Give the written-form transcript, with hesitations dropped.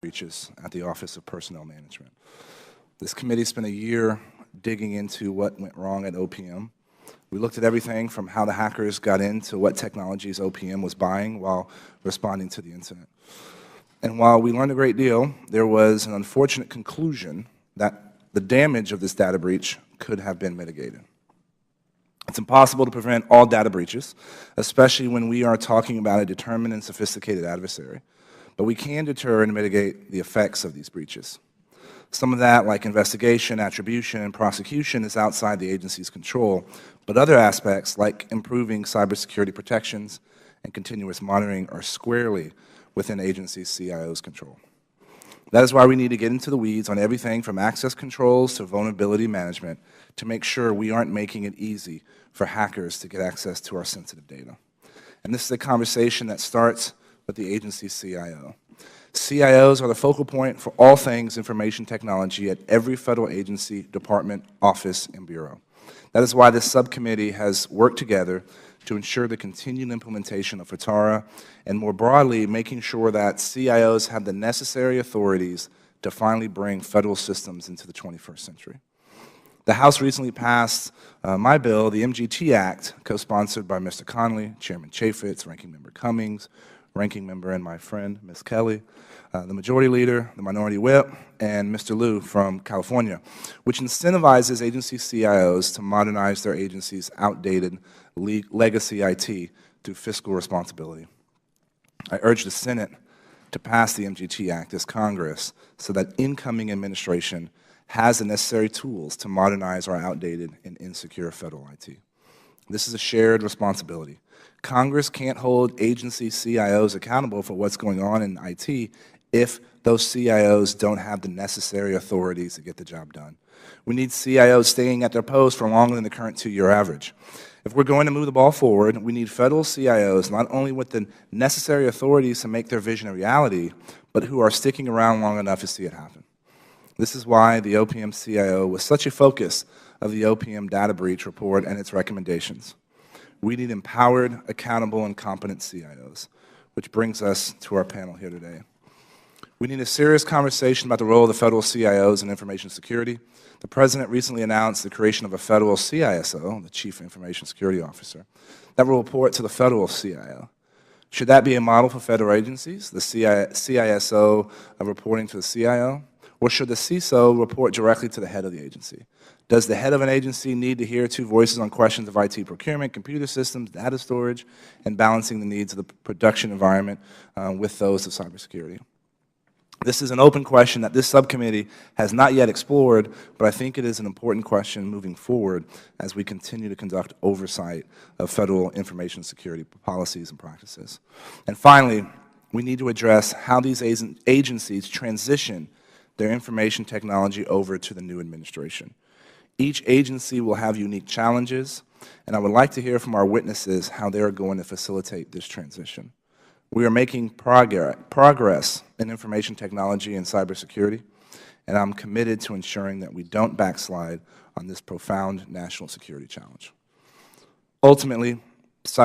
breaches at the Office of Personnel Management. This committee spent a year digging into what went wrong at OPM. We looked at everything from how the hackers got into what technologies OPM was buying while responding to the incident. And while we learned a great deal, there was an unfortunate conclusion that the damage of this data breach could have been mitigated. It's impossible to prevent all data breaches, especially when we are talking about a determined and sophisticated adversary. But we can deter and mitigate the effects of these breaches. Some of that, like investigation, attribution, and prosecution, is outside the agency's control, but other aspects, like improving cybersecurity protections and continuous monitoring, are squarely within agency's CIO's control. That is why we need to get into the weeds on everything from access controls to vulnerability management to make sure we aren't making it easy for hackers to get access to our sensitive data. And this is a conversation that starts with the agency's CIO. CIOs are the focal point for all things information technology at every federal agency, department, office, and bureau. That is why this subcommittee has worked together to ensure the continued implementation of FITARA, and more broadly, making sure that CIOs have the necessary authorities to finally bring federal systems into the 21st century. The House recently passed my bill, the MGT Act, co-sponsored by Mr. Conley, Chairman Chaffetz, Ranking Member Cummings, Ranking Member and my friend, Ms. Kelly, the Majority Leader, the Minority Whip, and Mr. Liu from California, which incentivizes agency CIOs to modernize their agency's outdated legacy IT through fiscal responsibility. I urge the Senate to pass the MGT Act as Congress so that incoming administration has the necessary tools to modernize our outdated and insecure federal IT. This is a shared responsibility. Congress can't hold agency CIOs accountable for what's going on in IT if those CIOs don't have the necessary authorities to get the job done. We need CIOs staying at their post for longer than the current 2-year average. If we're going to move the ball forward, we need federal CIOs not only with the necessary authorities to make their vision a reality, but who are sticking around long enough to see it happen. This is why the OPM CIO was such a focus of the OPM data breach report and its recommendations. We need empowered, accountable, and competent CIOs, which brings us to our panel here today. We need a serious conversation about the role of the federal CIOs in information security. The President recently announced the creation of a federal CISO, the Chief Information Security Officer, that will report to the federal CIO. Should that be a model for federal agencies, the CISO reporting to the CIO? Or should the CISO report directly to the head of the agency? Does the head of an agency need to hear two voices on questions of IT procurement, computer systems, data storage, and balancing the needs of the production environment with those of cybersecurity? This is an open question that this subcommittee has not yet explored, but I think it is an important question moving forward as we continue to conduct oversight of federal information security policies and practices. And finally, we need to address how these agencies transition their information technology over to the new administration. Each agency will have unique challenges, and I would like to hear from our witnesses how they are going to facilitate this transition. We are making progress in information technology and cybersecurity, and I'm committed to ensuring that we don't backslide on this profound national security challenge. Ultimately,